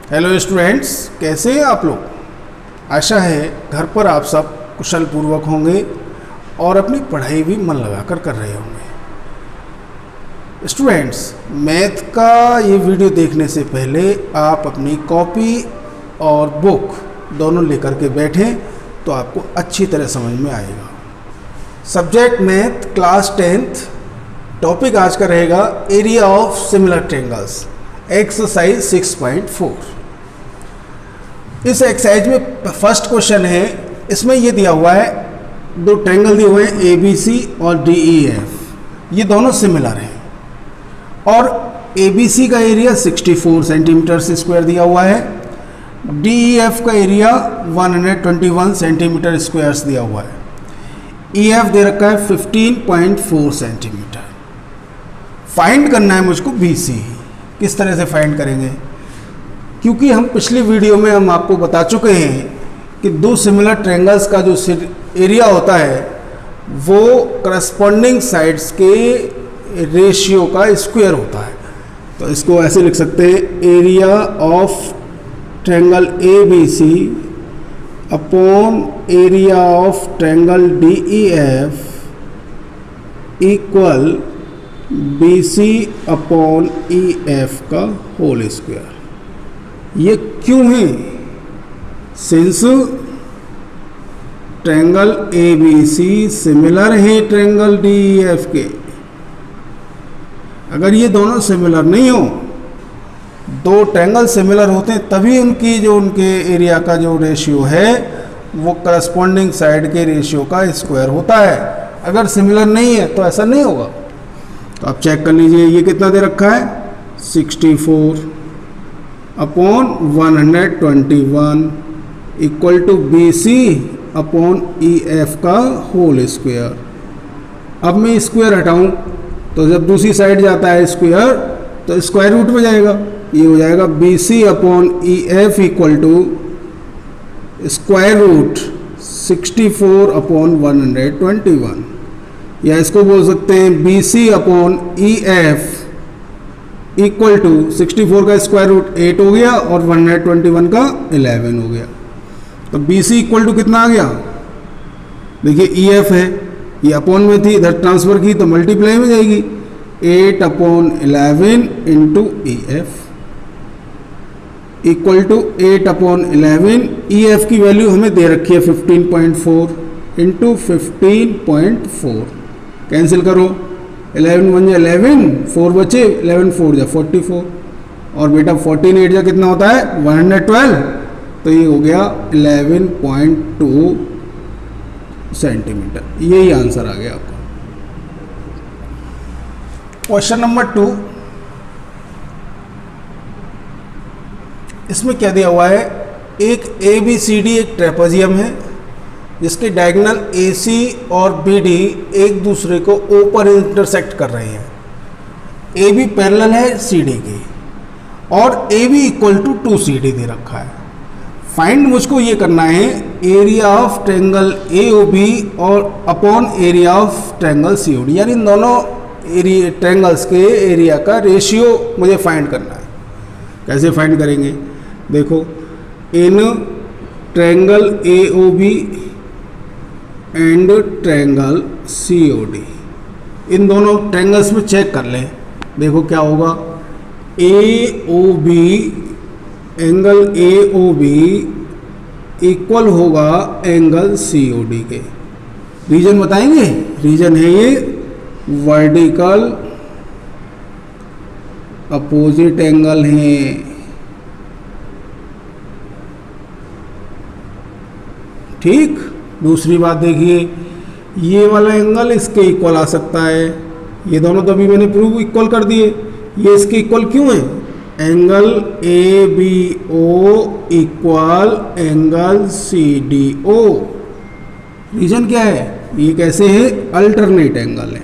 Hello students, कैसे हैं आप लोग। आशा है घर पर आप सब कुशल पूर्वक होंगे और अपनी पढ़ाई भी मन लगाकर कर रहे होंगे। स्टूडेंट्स, मैथ का ये वीडियो देखने से पहले आप अपनी कॉपी और बुक दोनों लेकर के बैठें तो आपको अच्छी तरह समझ में आएगा। Subject math class 10th, topic आज का रहेगा area of similar triangles, exercise 6.4। इस एक्सरसाइज में फर्स्ट क्वेश्चन है, इसमें ये दिया हुआ है दो ट्रायंगल दिए हुए हैं ए बी सी और डी ई एफ, ये दोनों सिमिलर हैं और ए बी सी का एरिया 64 सेंटीमीटर स्क्वायर दिया हुआ है, डी ई एफ का एरिया 121 सेंटीमीटर स्क्वायर दिया हुआ है, ई एफ दे रखा है 15.4 सेंटीमीटर। फाइंड करना है मुझको बी सी। किस तरह से फाइंड करेंगे, क्योंकि हम पिछली वीडियो में हम आपको बता चुके हैं कि दो सिमिलर ट्रायंगल्स का जो एरिया होता है वो करस्पॉन्डिंग साइड्स के रेशियो का स्क्वायर होता है। तो इसको ऐसे लिख सकते हैं, area of triangle A B C upon area of triangle D E F equal B C upon E F का होल स्क्वायर। ये क्यों है? Since triangle A B C similar है ट्रायंगल डी ई एफ के। अगर ये दोनों similar नहीं हो, दो ट्रायंगल सिमिलर होते हैं तभी उनकी जो उनके एरिया का जो रेशियो है वो करस्पॉन्डिंग साइड के रेशियो का स्क्वायर होता है। अगर सिमिलर नहीं है तो ऐसा नहीं होगा। तो आप चेक कर लीजिए, ये कितना दे रखा है 64 upon 121 equal to B C upon E F का होल स्क्वायर। अब मैं स्क्वायर हटाऊं तो जब दूसरी साइड जाता है स्क्वायर तो स्क्वायर रूट में जाएगा, ये हो जाएगा B C upon E F equal to square root 64 upon 121, या इसको बोल सकते हैं B C upon E F equal to 64 का स्क्वायर रूट 8 हो गया और 121 का 11 हो गया। तो बी सी इक्वल टू कितना आ गया, देखिए ई एफ है, ये अपॉन में थी, इधर ट्रांसफर की तो मल्टीप्लाई में जाएगी, 8 upon 11 into E F equal to 8 upon 11। E F की वैल्यू हमें दे रखी है 15.4 इंटू 15.4, कैंसिल करो, 11 1 जा 11, 4 बचे, 11 4 जा 44 और बेटा 14 8 जा कितना होता है 112, तो ये हो गया 11.2 सेंटीमीटर। यही आंसर आ गया आपका। क्वेश्चन नंबर 2, इसमें क्या दिया हुआ है, एक ए बी सी डी एक ट्रेपेजियम है जिसके डायगोनल ए सी और बी डी एक दूसरे को ओ पर इंटरसेक्ट कर रहे हैं। ए बी पैरेलल है सी डी के और A B equal to 2 C D दे रखा है। फाइंड मुझको ये करना है area of triangle A O B और upon area of triangle C O D, यानी इन दोनों एरिया ट्रायंगल्स के एरिया का रेशियो मुझे फाइंड करना है। कैसे फाइंड करेंगे, देखो, in triangle A O B and triangle C O D, इन दोनों ट्रायंगल्स में चेक कर लें। देखो क्या होगा, ए O B, angle A O B equal होगा एंगल सी ओ डी के। रीजन बताएंगे, रीजन है ये वर्टिकल अपोजिट एंगल हैं। ठीक, दूसरी बात देखिए, ये वाला एंगल इसके इक्वल आ सकता है, ये दोनों तो अभी मैंने प्रूव इक्वल कर दिए, ये इसके इक्वल क्यों है, angle A B O equal angle C D O. Reason क्या है, ये कैसे है, अल्टरनेट एंगल है।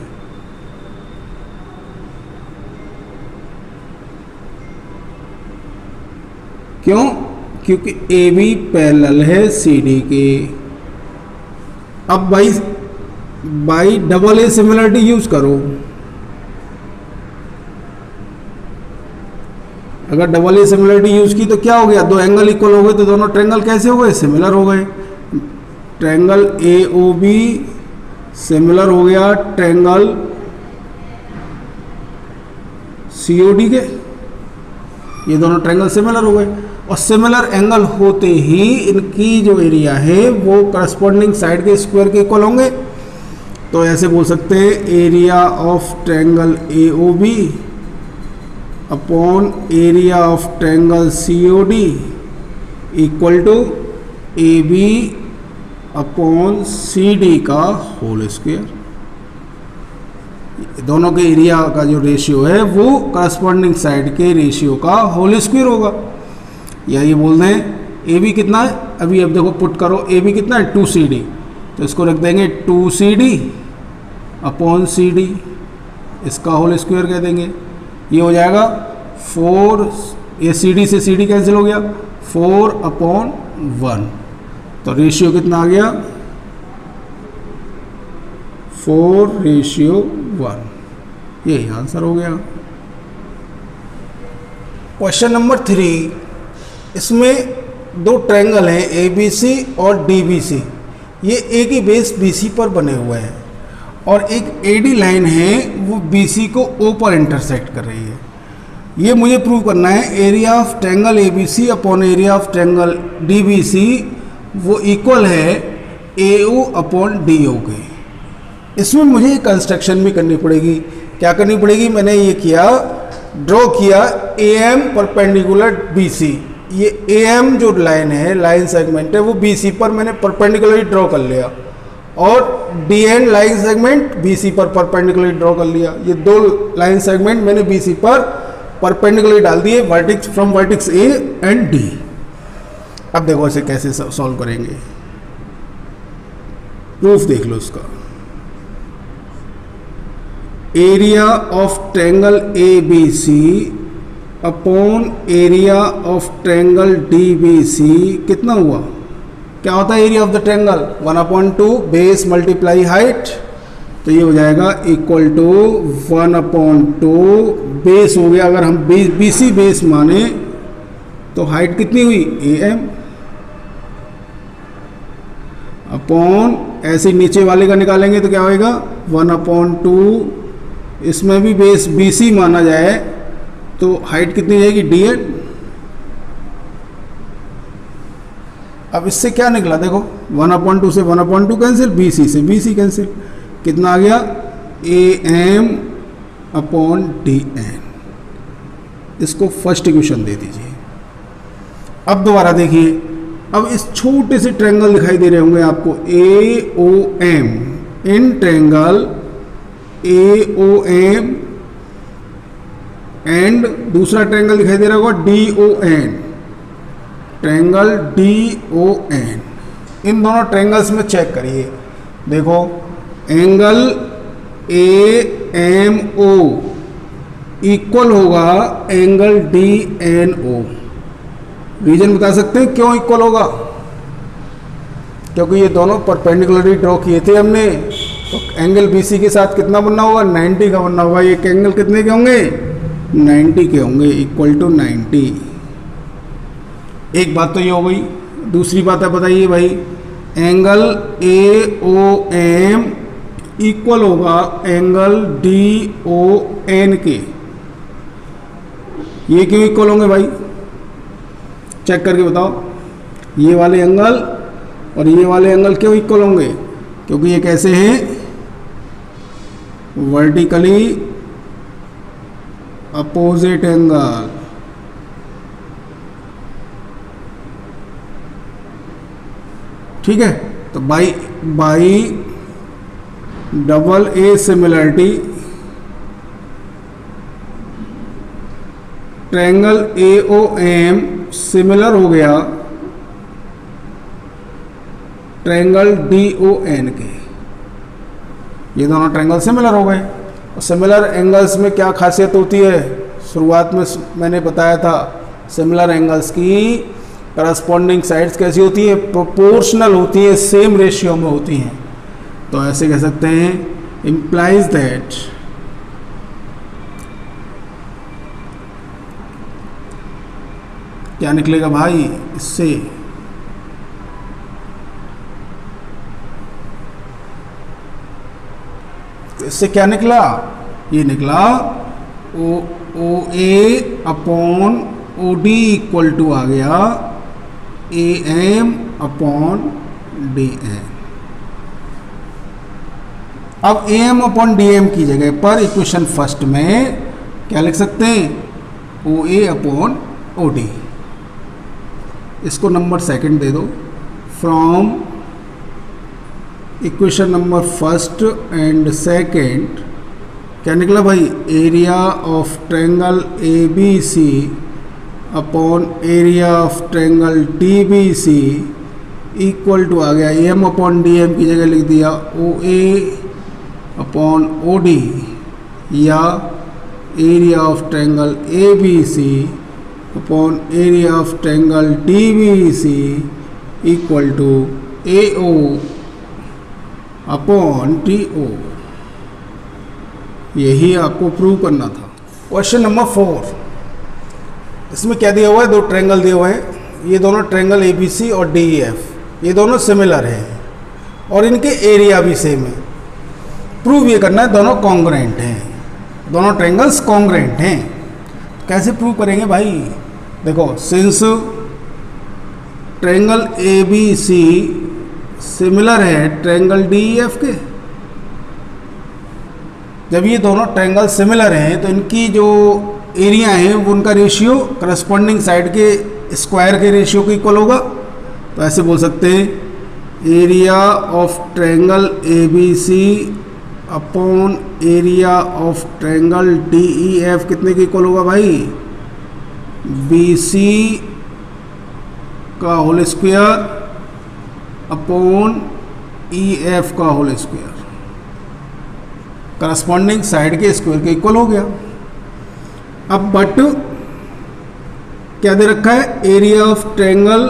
क्यों, क्योंकि ए बी पैरेलल है सी डी के। अब by double A similarity use करो, अगर डबल ए सिमिलरिटी यूज की तो क्या हो गया, दो एंगल इक्वल हो गए तो दोनों ट्रायंगल कैसे हो गए, सिमिलर हो गए। Triangle A O B similar हो गया ट्रायंगल सी ओ डी के, ये दोनों ट्रायंगल सिमिलर हो गए। और सिमिलर एंगल होते ही इनकी जो एरिया है वो करस्पॉन्डिंग साइड के स्क्वायर के इक्वल होंगे। तो ऐसे बोल सकते हैं area of triangle A O B upon area of triangle C O D equal to A B upon C D का होल स्क्वायर। दोनों के एरिया का जो रेशियो है वो करस्पॉन्डिंग साइड के रेशियो का होल स्क्वायर होगा। या ये बोल दें ए बी कितना है, अभी अब देखो पुट करो, ए बी कितना है 2CD, तो इसको रख देंगे 2CD अपॉन सी डी, इसका होल स्क्वायर कह देंगे। ये हो जाएगा 4, ये सी डी से सी डी कैंसिल हो गया, 4 अपॉन 1, तो रेशियो कितना आ गया 4:1। यही आंसर हो गया। क्वेश्चन नंबर 3, इसमें दो ट्रायंगल हैं ए बी सी और डी बी सी, ये एक ही बेस बी सी पर बने हुए हैं और एक ए डी लाइन है वो बी सी को ओ पर इंटरसेक्ट कर रही है। ये मुझे प्रूव करना है area of triangle A B C upon area of triangle D B C वो इक्वल है ए ओ अपॉन डी ओ के। इसमें मुझे कंस्ट्रक्शन भी करनी पड़ेगी। क्या करनी पड़ेगी, मैंने ये किया, ड्रॉ किया A M perpendicular B C. ये ए एम जो लाइन है, लाइन सेगमेंट है, वो बी सी पर मैंने परपेंडिकुलरली ड्रॉ कर लिया और D N line segment B C पर परपेंडिकुलरली ड्रॉ कर लिया। ये दो लाइन सेगमेंट मैंने बी सी पर परपेंडिकुलरली डाल दिए, vertex from vertex A and D. अब देखो इसे कैसे सॉल्व करेंगे, प्रूफ देख लो इसका। Area of triangle A B C upon area of triangle D B C कितना हुआ, क्या होता है area of the triangle, 1/2 base multiply height, तो ये हो जाएगा इक्वल टू 1/2 बेस हो गया। अगर हम बी सी बेस माने तो हाइट कितनी हुई ए एम अपॉन, ऐसे नीचे वाले का निकालेंगे तो क्या होएगा 1/2, इसमें भी बेस बी सी माना जाए तो हाइट कितनी जाएगी डी एन। अब इससे क्या निकला देखो, 1/2 से 1/2 कैंसिल, बी सी से बी सी कैंसिल, कितना आ गया A M upon D N. इसको फर्स्ट इक्वेशन दे दीजिए। अब दोबारा देखिए, अब इस छोटे से ट्रायंगल दिखाई दे रहे होंगे आपको A O M, in triangle A O M and दूसरा ट्रायंगल दिखाई दे रहा होगा D O N, triangle D O N. इन दोनों ट्रायंगल्स में चेक करिए, देखो angle A M O equal होगा angle D N O. Reason बता सकते हैं क्यों इक्वल होगा, क्योंकि ये दोनों परपेंडिकुलरली ड्रॉ किए थे हमने, तो एंगल बीसी के साथ कितना बनना होगा 90 का बनना होगा। ये एंगल कितने के होंगे 90 के होंगे, इक्वल टू 90। एक बात तो ये हो गई। दूसरी बात है बताइए भाई, angle A O M equal होगा एंगल डी ओ एन के। ये क्यों इक्वल होंगे भाई, चेक करके बताओ। ये वाले एंगल और ये वाले एंगल क्यों इक्वल होंगे, क्योंकि ये कैसे हैं वर्टिकली अपोजिट एंगल। ठीक है, तो by double A similarity triangle A O M similar हो गया ट्रायंगल डी ओ एन के। ये दोनों ट्रायंगल सिमिलर हो गए। और सिमिलर एंगल्स में क्या खासियत होती है, शुरुआत में मैंने बताया था, सिमिलर एंगल्स की करस्पॉन्डिंग साइड्स कैसी होती है, प्रोपोर्शनल होती है, सेम रेशियो में होती हैं। तो ऐसे कह सकते हैं इम्प्लाइज दैट क्या निकलेगा भाई इससे? तो इससे क्या निकला? ये निकला O A upon O D equal to आ गया A M upon D M. अब A M upon D M की जगह पर इक्वेशन फर्स्ट में क्या लिख सकते हैं? O A upon O D. इसको नंबर सेकंड दे दो। From equation number first and second क्या निकला भाई? Area of triangle A B C upon area of triangle D B C equal to आ गया A M upon D M की जगह लिख दिया O A upon O D, या area of triangle A B C upon area of triangle D B C equal to A O upon T O. यही आपको prove करना था। Question number 4, इसमें क्या दिया हुआ है? दो ट्रायंगल दिए हुए हैं। ये दोनों ट्रायंगल ए बी सी और डी ई एफ, ये दोनों सिमिलर हैं और इनके एरिया भी सेम है। प्रूव ये करना है दोनों कॉन्ग्रुएंट हैं, दोनों ट्रायंगल्स कॉन्ग्रुएंट हैं। कैसे प्रूव करेंगे भाई? देखो, since triangle A B C similar है ट्रायंगल डी ई एफ के, जब ये दोनों ट्रायंगल सिमिलर हैं तो इनकी जो एरिया है वो उनका रेशियो करस्पॉन्डिंग साइड के स्क्वायर के रेशियो के इक्वल होगा। तो ऐसे बोल सकते हैं area of triangle A B C upon area of triangle D E F कितने के इक्वल होगा भाई? बी सी का whole square upon E F का होल स्क्वायर, करस्पॉन्डिंग साइड के स्क्वायर के इक्वल हो गया। अब बट क्या दे रखा है? Area of triangle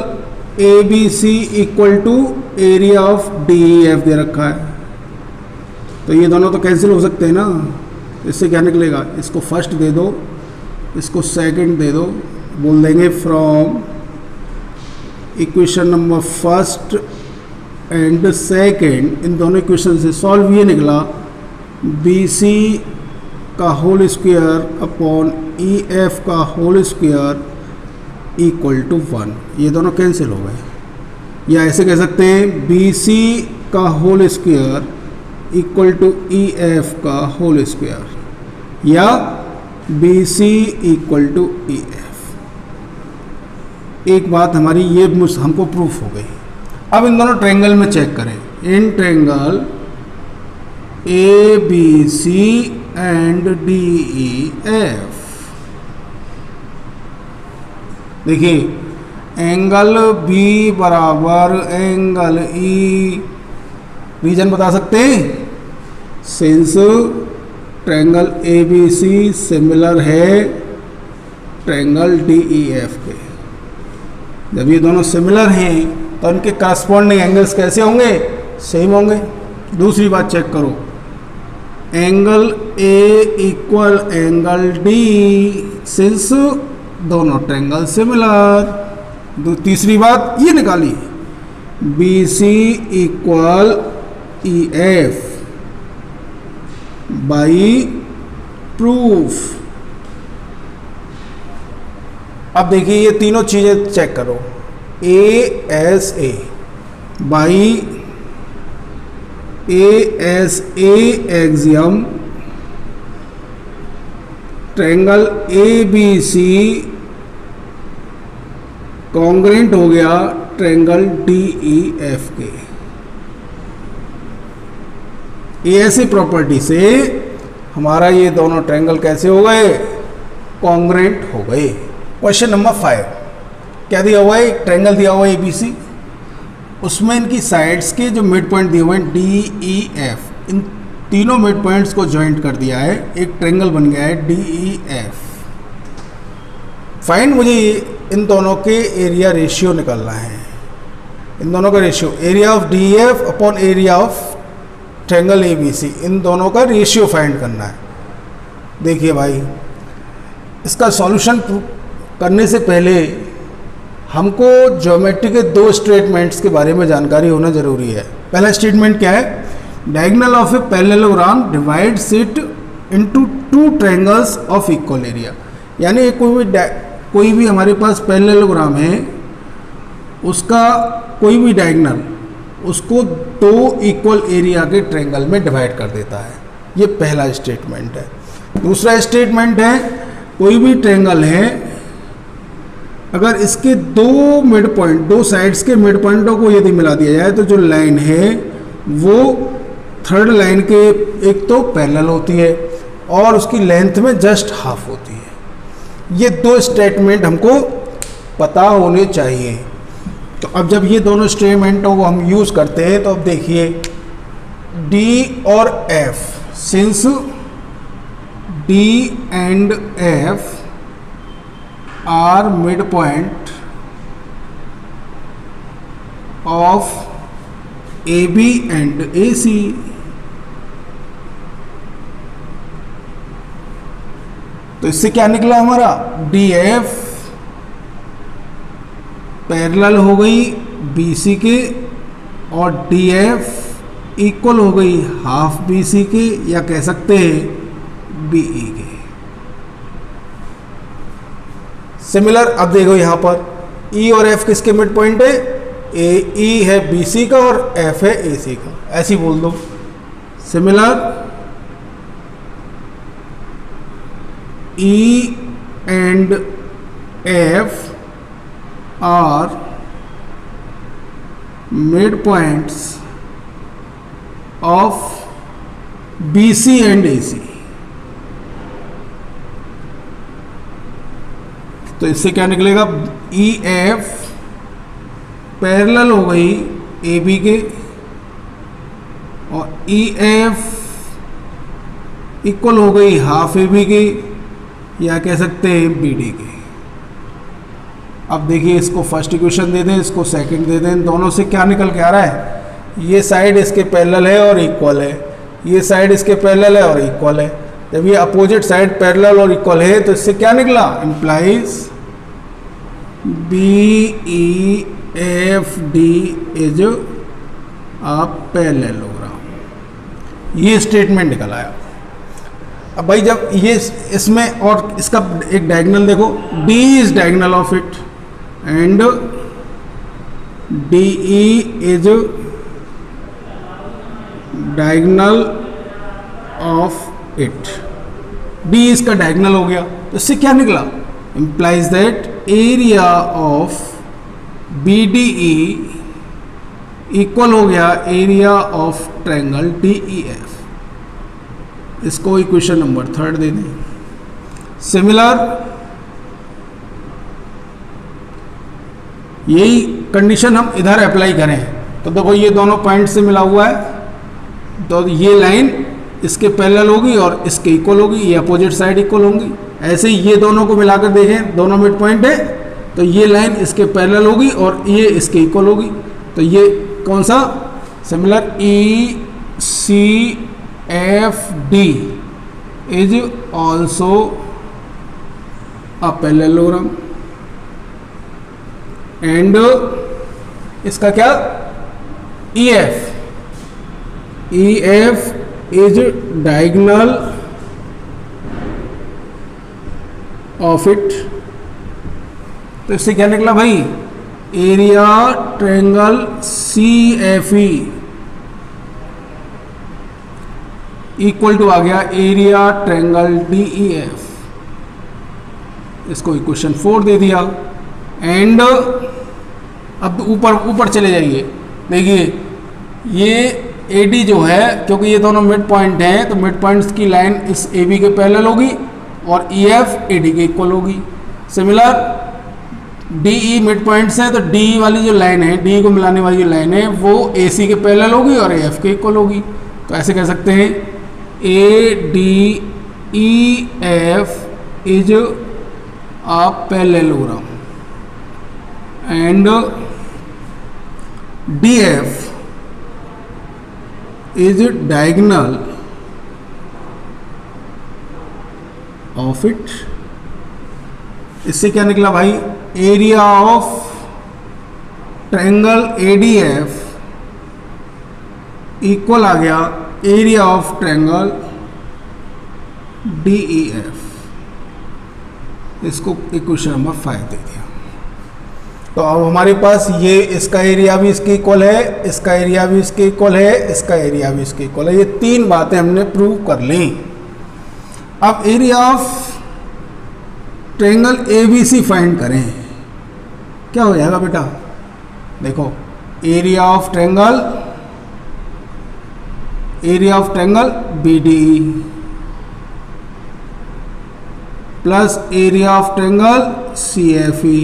A B C equal to area of D E F दे रखा है। तो ये दोनों तो कैंसिल हो सकते हैं ना, इससे क्या निकलेगा? इसको फर्स्ट दे दो, इसको सेकंड दे दो, बोल देंगे from equation number first and second, इन दोनों इक्वेशन से सॉल्व ये निकला बी सी का whole square upon E F का होल स्क्वायर इक्वल टू 1। ये दोनों कैंसिल हो गए। या ऐसे कह सकते हैं बी सी का whole square equal to E F का होल स्क्वायर, या B C equal to E F. एक बात हमारी ये हमको प्रूफ हो गई। अब इन दोनों ट्रायंगल में चेक करें। In triangle A B C and D E F, देखिए एंगल बी बराबर एंगल ई, रीजन बता सकते हैं? Since triangle A B C similar है ट्रायंगल डी ई एफ के। जब ये दोनों सिमिलर हैं तो इनके करस्पॉन्डिंग एंगल्स कैसे होंगे? सेम होंगे। दूसरी बात चेक करो, angle A equal angle D, since दोनों ट्रायंगल सिमिलर। तीसरी बात ये निकाली, B C equal E F by proof. अब देखिए ये तीनों चीजें चेक करो, A S A by A S A axiom triangle A B C congruent हो गया ट्रायंगल डी ई एफ के। ये ऐसी प्रॉपर्टी से हमारा ये दोनों ट्रायंगल कैसे हो गए? कॉन्ग्रुएंट हो गए। क्वेश्चन नंबर 5 क्या दिया हुआ है? एक ट्रायंगल दिया हुआ है एबीसी, उसमें इनकी साइड्स के जो मिड पॉइंट दिए हुए हैं डी ई एफ, इन तीनों मिड पॉइंट्स को ज्वाइंट कर दिया है, एक ट्रायंगल बन गया है डी ई एफ। फाइंड, मुझे इन दोनों के एरिया रेशियो निकालना है। इन दोनों का ratio area of D F upon area of triangle A B C, इन दोनों का रेशियो फाइंड करना है। देखिए भाई, इसका सॉल्यूशन करने से पहले हमको ज्योमेट्री के दो स्टेटमेंट्स के बारे में जानकारी होना जरूरी है। पहला स्टेटमेंट क्या है, diagonal of a parallelogram divides it into two triangles of equal area. यानी कोई भी हमारे पास पैरेललोग्राम है, उसका कोई भी डायगोनल उसको दो इक्वल एरिया के ट्रायंगल में डिवाइड कर देता है। ये पहला स्टेटमेंट है। दूसरा स्टेटमेंट है, कोई भी ट्रायंगल है, अगर इसके दो मिड पॉइंट, दो साइड्स के मिड पॉइंटों को यदि मिला दिया जाए तो जो लाइन है वो थर्ड लाइन के एक तो पैरेलल होती है और उसकी लेंथ में जस्ट हाफ होती है। ये दो स्टेटमेंट हमको पता होने चाहिए। तो अब जब ये दोनों स्टेटमेंटों को हम यूज़ करते हैं तो अब देखिए D और F, since D and F are mid point of AB and AC, तो इससे क्या निकला हमारा, DF पैरेलल हो गई BC के और DF इक्वल हो गई हाफ BC के, या कह सकते हैं BE के। सिमिलर अब देखो यहाँ पर E और F किसके मिड पॉइंट है, E है BC का और F है AC का, ऐसे ही बोल दो। Similar E and F are midpoints of BC and AC। तो इससे क्या निकलेगा, EF पैरेलल हो गई AB के और EF इक्वल हो गई हाफ AB के, या कह सकते हैं BD के। अब देखिए इसको फर्स्ट इक्वेशन दे दें, इसको सेकंड दे दें, दोनों से क्या निकल के आ रहा है, ये साइड इसके पैरेलल है और इक्वल है, ये साइड इसके पैरेलल है और इक्वल है। जब ये अपोजिट साइड पैरेलल और इक्वल है तो इससे क्या निकला, implies BEFD is a parallelogram. ये स्टेटमेंट निकल आया। अब भाई जब ये इसमें और इसका एक डायगोनल देखो, D is diagonal of it and DE is diagonal of it. D इसका डायगोनल हो गया, तो इससे क्या निकला, implies that area of BDE equal हो गया एरिया ऑफ ट्रायंगल DEF। इसको इक्वेशन नंबर थर्ड दे दें। सिमिलर यही कंडीशन हम इधर अप्लाई करें तो देखो ये दोनों पॉइंट से मिला हुआ है, तो ये लाइन इसके पैरेलल होगी और इसके इक्वल होगी, ये अपोजिट साइड इक्वल होंगी। ऐसे ही ये दोनों को मिलाकर देखें, दोनों मिड पॉइंट है तो ये लाइन इसके पैरेलल होगी और ये इसके इक्वल होगी। तो ये कौन सा, similar ECFD is also a parallelogram and इसका क्या, EF is diagonal of it. तो इससे क्या निकला भाई, area triangle CFE equal to आ गया एरिया ट्रायंगल DEF। इसको इक्वेशन 4 दे दिया। एंड अब ऊपर चले जाइए, देखिए ये AD जो है, क्योंकि ये दोनों मिड पॉइंट हैं तो मिड पॉइंट्स की लाइन इस AB के पैरेलल होगी और EF AD के इक्वल होगी। सिमिलर DE मिड पॉइंट्स हैं तो DE वाली जो लाइन है, DE को मिलाने वाली जो लाइन है वो AC के पैरेलल होगी और AF के इक्वल होगी। तो ऐसे कह सकते हैं ADEF is a parallelogram and DF is diagonal of it. इससे क्या निकला भाई, area of triangle ADF equal आ गया एरिया ऑफ ट्रायंगल DEF। इसको इक्वेशन नंबर 5 दे दिया। तो अब हमारे पास ये इसका एरिया भी इसके इक्वल है, इसका एरिया भी इसके इक्वल है, इसका एरिया भी इसके इक्वल है। ये तीन बातें हमने प्रूव कर ली। अब area of triangle ABC find करें। क्या हो जाएगा बेटा? देखो, area of triangle BDE plus area of triangle CFE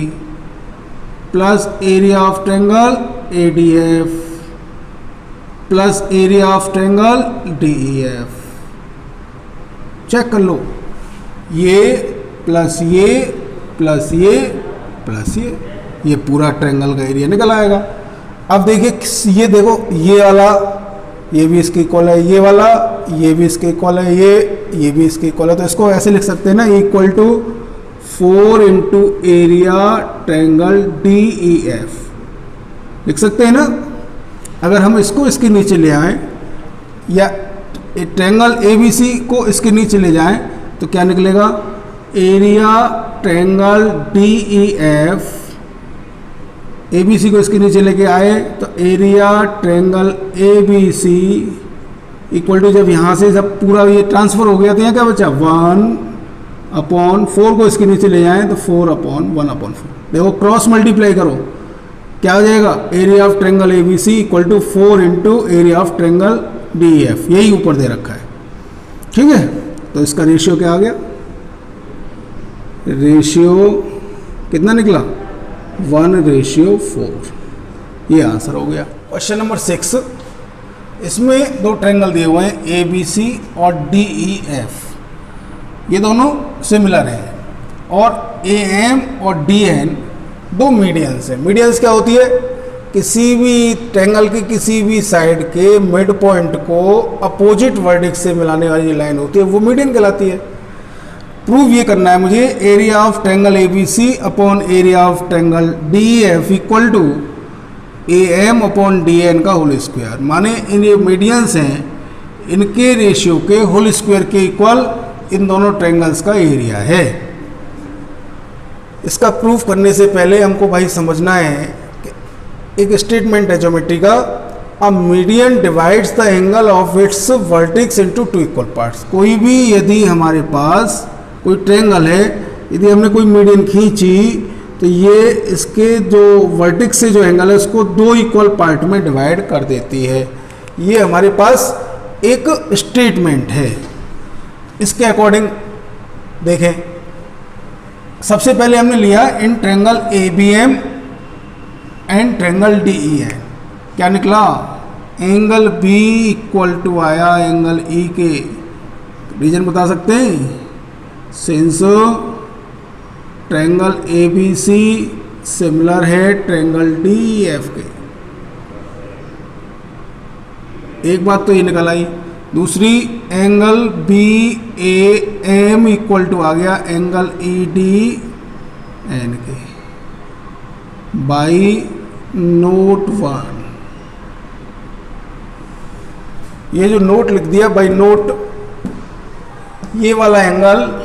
plus area of triangle ADF plus area of triangle DEF। Check कर लो, ये प्लस ये प्लस ये प्लस ये पूरा ट्रायंगल का एरिया निकल आएगा। अब देखिए, ये देखो, ये वाला ये भी इसके इक्वल है, ये वाला ये भी इसके इक्वल है, ये भी इसके इक्वल है। तो इसको ऐसे लिख सकते हैं ना, equal to 4 into area triangle DEF लिख सकते हैं ना। अगर हम इसको इसके नीचे ले आए या ट्रायंगल ABC को इसके नीचे ले जाएं तो क्या निकलेगा? एरिया ट्रायंगल DEF, ABC को इसके नीचे लेके आए तो area triangle ABC equal to, जब यहाँ से जब पूरा ये ट्रांसफर हो गया तो यहाँ क्या बचा? 1/4 को इसके नीचे ले जाएं तो 4/1/4। देखो, क्रॉस मल्टीप्लाई करो, क्या हो जाएगा? Area of triangle ABC equal to 4 into area of triangle DEF। यही ऊपर दे रखा है, ठीक है। तो इसका रेशियो क्या आ गया? रेशियो कितना निकला? 1/4। ये आंसर हो गया। क्वेश्चन नंबर 6, इसमें दो ट्रायंगल दिए हुए हैं ABC और DEF। ये दोनों सिमिलर हैं और AM और DN दो मीडियंस हैं। मीडियंस क्या होती है? किसी भी ट्रायंगल की किसी भी साइड के मिड पॉइंट को अपोजिट वर्टेक्स से मिलाने वाली लाइन होती है, वो मीडियन कहलाती है। प्रूव ये करना है मुझे, area of triangle ABC upon area of triangle DEF equal to AM upon DN का होल स्क्वायर। माने इन ये मीडियंस हैं, इनके रेशियो के होल स्क्वायर के इक्वल इन दोनों ट्रायंगल्स का एरिया है। इसका प्रूफ करने से पहले हमको भाई समझना है कि एक स्टेटमेंट है ज्योमेट्री का, a median divides the angle of its vertex into two equal parts. कोई भी यदि हमारे पास कोई ट्रायंगल है, यदि हमने कोई मीडियन खींची तो ये इसके जो वर्टेक्स से जो एंगल है उसको दो इक्वल पार्ट में डिवाइड कर देती है। ये हमारे पास एक स्टेटमेंट है। इसके अकॉर्डिंग देखें, सबसे पहले हमने लिया in triangle ABM and triangle DEN। क्या निकला? एंगल B इक्वल टू आया एंगल E के। रीजन बता सकते हैं? सिंस ट्रायंगल ABC सिमिलर है ट्रायंगल DEF के। एक बात तो ये निकल आई। दूसरी, एंगल BAM इक्वल टू आ गया एंगल EDN के बाई नोट 1। ये जो नोट लिख दिया बाई नोट, ये वाला एंगल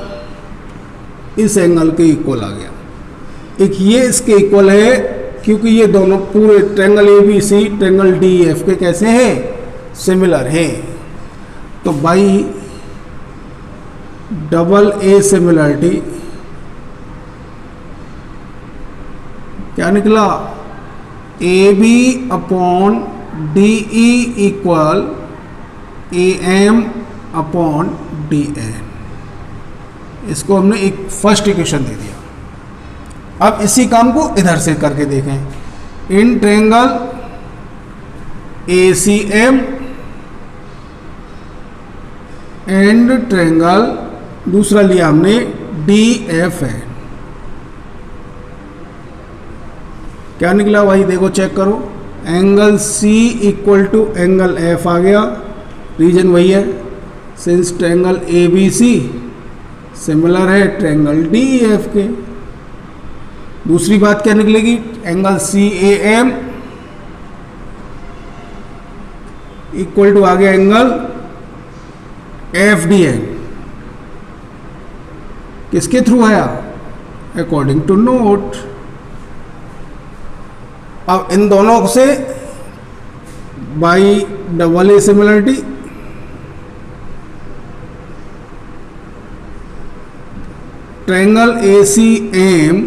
इस एंगल के इक्वल आ गया। एक ये इसके इक्वल है क्योंकि ये दोनों पूरे ट्रायंगल ABC ट्रायंगल DEF के कैसे हैं? सिमिलर हैं। तो बाई डबल A सिमिलरिटी क्या निकला? AB upon DE equal AM upon DN। इसको हमने एक फर्स्ट इक्वेशन दे दिया। अब इसी काम को इधर से करके देखें। In triangle ACM and triangle दूसरा लिया हमने DFN। क्या निकला भाई? देखो, चेक करो। Angle C equal to angle F आ गया। रीजन वही है, सिंस ट्रायंगल ABC सिमिलर है ट्रायंगल DEF के। दूसरी बात क्या निकलेगी? एंगल CAM इक्वल टू आ गया एंगल FDN, किसके थ्रू आया? According to note. अब इन दोनों से by double A similarity, triangle ACM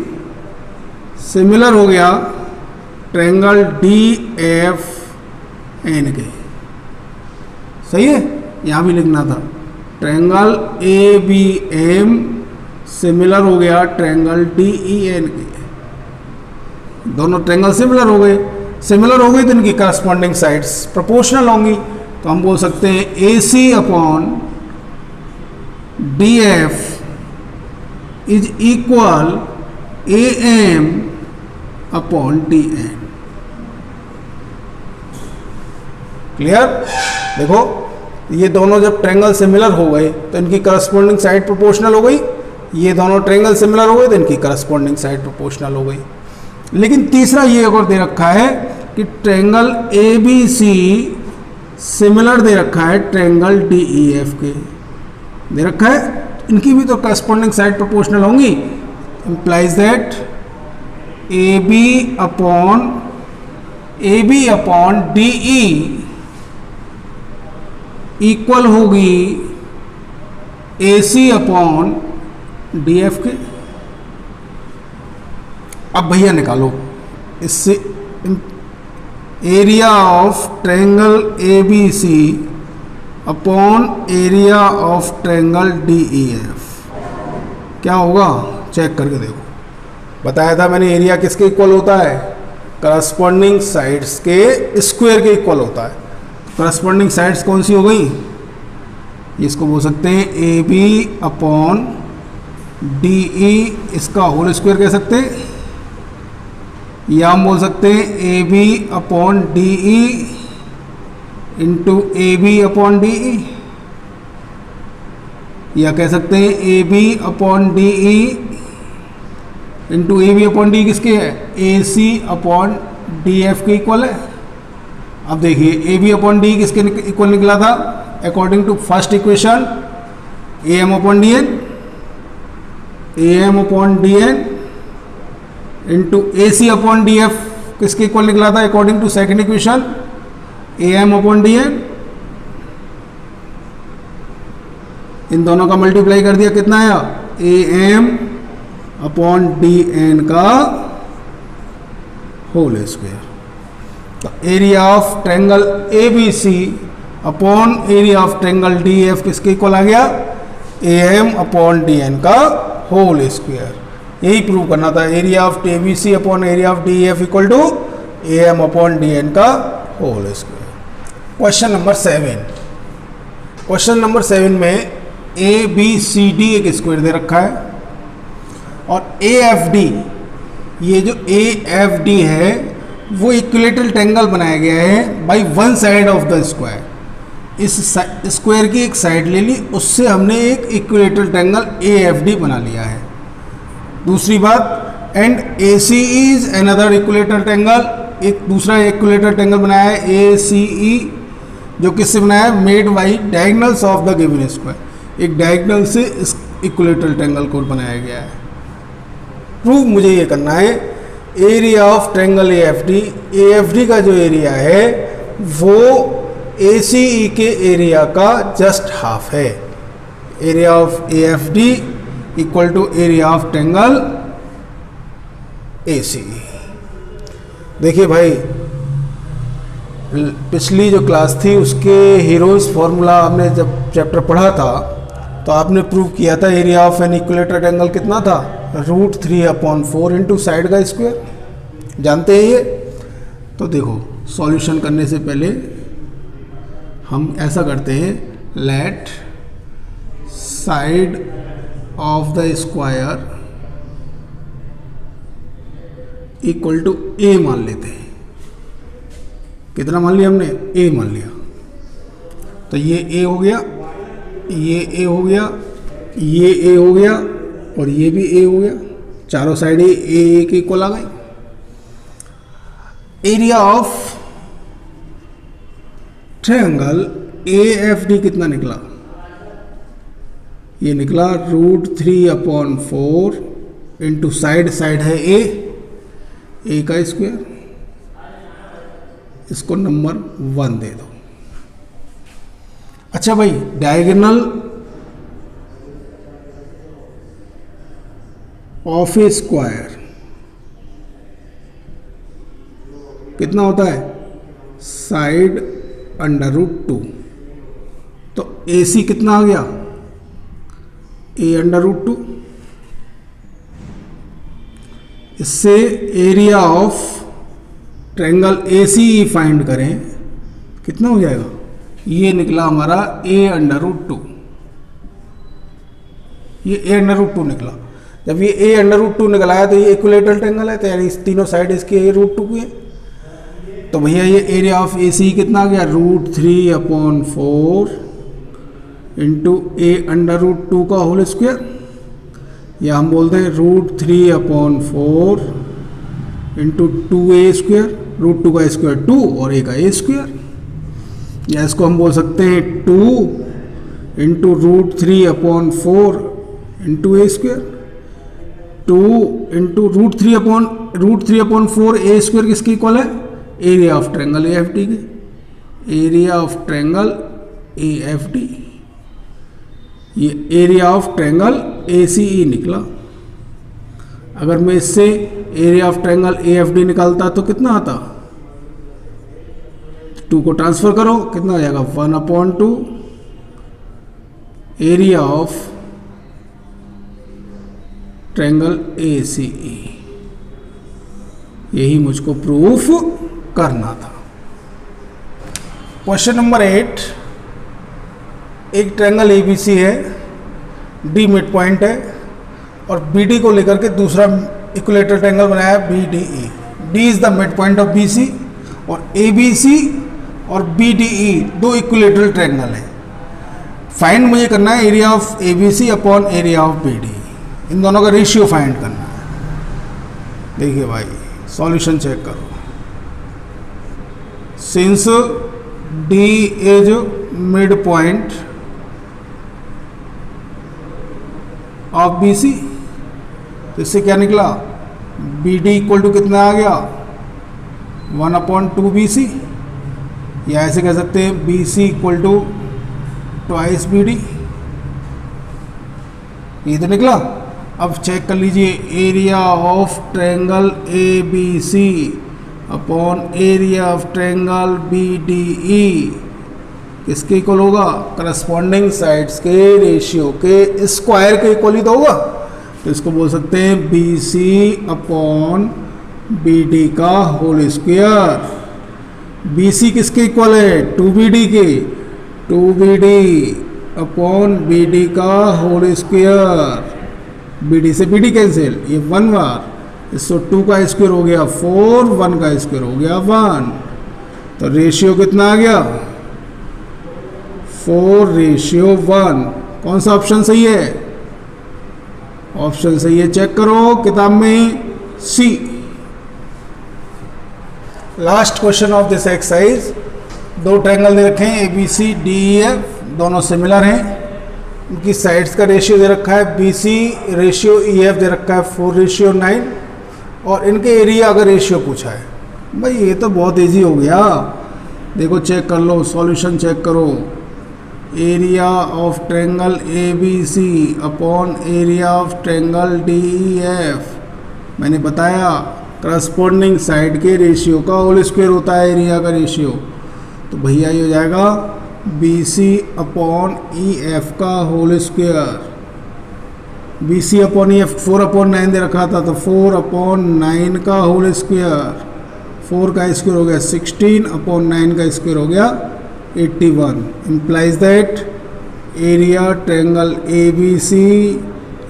similar हो गया ट्रायंगल DFN के। सही है, यहां भी लिखना था ट्रायंगल ABM सिमिलर हो गया ट्रायंगल DEN के। दोनों ट्रायंगल सिमिलर हो गए, सिमिलर हो गए तो इनकी करस्पॉन्डिंग साइड्स प्रोपोर्शनल होंगी। तो हम बोल सकते हैं AC upon DF is equal AM upon DN। Clear? देखो ये दोनों जब ट्रायंगल सिमिलर हो गए तो इनकी करस्पॉन्डिंग साइड प्रोपोर्शनल हो गई, ये दोनों ट्रायंगल सिमिलर हो गए तो इनकी करस्पॉन्डिंग साइड प्रोपोर्शनल हो गई। लेकिन तीसरा ये और दे रखा है कि ट्रायंगल ABC सिमिलर दे रखा है ट्रायंगल DEF के, दे रखा है, इनकी भी तो करस्पॉन्डिंग साइड प्रोपोर्शनल होंगी। Implies that AB upon DE equal होगी AC अपॉन DF के। अब भैया निकालो इससे area of triangle ABC upon area of triangle DEF क्या होगा? चेक करके देखो। बताया था मैंने एरिया किसके इक्वल होता है? करस्पॉन्डिंग साइड्स के स्क्वायर के इक्वल होता है। करस्पॉन्डिंग साइड्स कौन सी हो गई? इसको बोल सकते हैं AB अपॉन DE, इसका होल स्क्वायर कह सकते हैं, या हम बोल सकते हैं AB upon DE into AB upon DE, या कह सकते हैं AB upon DE into AB upon DE किसके है? AC अपॉन DF के इक्वल है। अब देखिए AB अपॉन DE किसके इक्वल निकला था? According to first equation AM upon DN, AM upon DN into AC upon DF किसके इक्वल निकला था? According to second equation AM upon DN। इन दोनों का मल्टीप्लाई कर दिया, कितना आया? AM अपॉन DN का होल स्क्वायर। तो area of triangle ABC upon area of triangle DF किसके इक्वल आ गया? AM अपॉन DN का होल स्क्वायर। यही प्रूव करना था, area of ABC upon area of DEF equal to AM upon DN का whole square. Question number 7। Question number 7 में ABCD एक स्क्वायर दे रखा है और AFD, ये जो AFD है वो इक्विलेटरल ट्रायंगल बनाया गया है by one side of the square. इस स्क्वायर की एक साइड ले ली, उससे हमने एक इक्विलेटरल ट्रायंगल AFD बना लिया है। दूसरी बात, and AC is another equilateral triangle, एक दूसरा इक्विलेटरल ट्रायंगल बनाया है ACE, जो किससे बनाया है? Made by diagonals of the given square. एक डायगोनल से इस इक्विलेटरल ट्रायंगल को बनाया गया है। प्रूव मुझे ये करना है एरिया ऑफ ट्रायंगल AFD का जो एरिया है वो ACE के एरिया का जस्ट हाफ है। Area of AFD equal to area of triangle ACE। देखिए भाई, पिछली जो क्लास थी उसके हीरोज फॉर्मूला हमने जब चैप्टर पढ़ा था तो आपने प्रूव किया था area of an equilateral triangle कितना था? √3/4 इंटू साइड का स्क्वायर। जानते हैं ये? तो देखो, सॉल्यूशन करने से पहले हम ऐसा करते हैं, let side of the square equal to A मान लेते हैं। कितना मान लिया हमने? A मान लिया। तो ये A हो गया, ये A हो गया, ये A हो गया और ये भी A हो गया। चारों साइड A के इक्वल आ गई। एरिया ऑफ ट्रायंगल AFD कितना निकला? ये निकला √3/4 इंटू साइड है ए का स्क्वायर, इसको नंबर 1 दे दो। अच्छा भाई, डायगोनल ऑफ ए स्क्वायर कितना होता है? साइड √2। तो AC कितना आ गया? A√2। इससे area of triangle AC find करें, कितना हो जाएगा? ये निकला हमारा A√2। ये A√2 निकला। जब ये A√2 निकला है तो ये इक्विलेटरल ट्रायंगल है, तो यानी इस तीनों साइड इसकी A√2 की है। तो भैया ये एरिया ऑफ AC कितना आ गया? √3/4 इंटू A√2 का होल स्क्वायर, या हम बोलते हैं √3/4 इंटू 2A स्क्वायर। √2 का स्क्वायर 2 और A का A स्क्वायर, या इसको हम बोल सकते हैं 2 into √3/4 into A square. 2 into √3/4 A square किसकी इक्वल है? एरिया ऑफ ट्रायंगल AFD के। एरिया ऑफ ट्रायंगल AFD, ये एरिया ऑफ ट्रायंगल ACE निकला। अगर मैं इससे एरिया ऑफ ट्रायंगल AFD निकालता तो कितना आता? 2 को ट्रांसफर करो, कितना हो जाएगा? 1/2 एरिया ऑफ ट्रायंगल ACE। यही मुझको प्रूफ करना था। क्वेश्चन नंबर 8, एक ट्रायंगल ABC है, D मिड पॉइंट है और BD को लेकर के दूसरा इक्विलेटरल ट्रायंगल बनाया BDE। D is the mid point of BC और ABC और BDE दो इक्विलेटरल ट्रायंगल है। फाइंड मुझे करना है area of ABC upon area of BDE, इन दोनों का रेशियो फाइंड करना है। देखिए भाई, सॉल्यूशन चेक करो। Since D is mid point of BC, तो इससे क्या निकला? BD इक्वल टू कितना आ गया? 1/2 BC, या ऐसे कह सकते हैं BC equal to twice BD। ये तो निकला। अब चेक कर लीजिए, area of triangle ABC upon area of triangle BDE किसके इक्वल होगा? करस्पॉन्डिंग साइड्स के रेशियो के स्क्वायर के इक्वल ही तो होगा। तो इसको बोल सकते हैं BC अपॉन BD का होल स्क्वायर। BC किसके इक्वल है? 2BD के। 2BD अपॉन BD का होल स्क्वायर। BD से BD कैंसिल, ये 1 बार, इसको 2 का स्क्वायर हो गया 4, 1 का स्क्वायर हो गया 1। तो रेशियो कितना आ गया? 4:1। कौन सा ऑप्शन सही है? ऑप्शन सही है, चेक करो किताब में, C। Last question of this exercise, दो ट्रायंगल दे रखे हैं ABC DEF, दोनों सिमिलर हैं। उनकी साइड्स का रेशियो दे रखा है BC रेशियो EF दे रखा है 4:9 और इनके एरिया का रेशियो पूछा है। भाई ये तो बहुत इजी हो गया, देखो चेक कर लो, सॉल्यूशन चेक करो। Area of triangle ABC upon area of triangle DEF, मैंने बताया करस्पॉन्डिंग साइड के रेशियो का होल स्क्वायर होता है एरिया का रेशियो। तो भैया ये हो जाएगा BC अपॉन EF का whole square. BC upon EF 4/9 दे रखा था, तो 4/9 का होल स्क्वायर। 4 का स्क्वायर हो गया 16/9 का स्क्वायर हो गया 81। Implies that area triangle ABC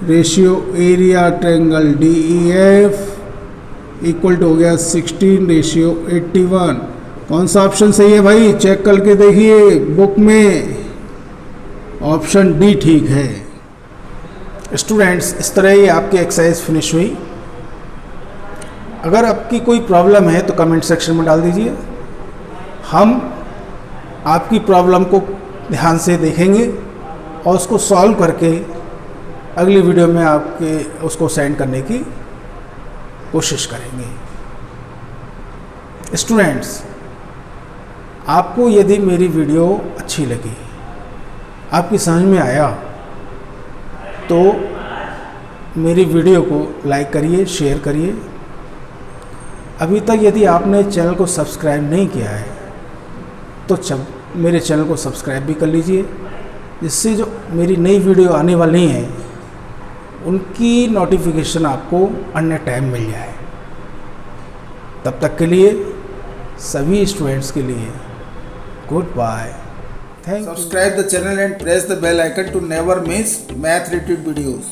ratio area triangle DEF equal to हो गया 16:81। कौन सा ऑप्शन सही है भाई? चेक करके देखिए बुक में, ऑप्शन डी ठीक है। स्टूडेंट्स, इस तरह ही आपकी एक्सरसाइज फिनिश हुई। अगर आपकी कोई प्रॉब्लम है तो कमेंट सेक्शन में डाल दीजिए। हम आपकी प्रॉब्लम को ध्यान से देखेंगे और उसको सॉल्व करके अगली वीडियो में आपके उसको सेंड करने की कोशिश करेंगे। स्टूडेंट्स, आपको यदि मेरी वीडियो अच्छी लगी, आपकी समझ में आया, तो मेरी वीडियो को लाइक करिए, शेयर करिए। अभी तक यदि आपने चैनल को सब्सक्राइब नहीं किया है तो मेरे चैनल को सब्सक्राइब भी कर लीजिए, जिससे जो मेरी नई वीडियो आने वाली हैं उनकी नोटिफिकेशन आपको अन्य टाइम मिल जाए। तब तक के लिए सभी स्टूडेंट्स के लिए good bye. Thank you. Subscribe the channel and press the bell icon to never miss math related videos.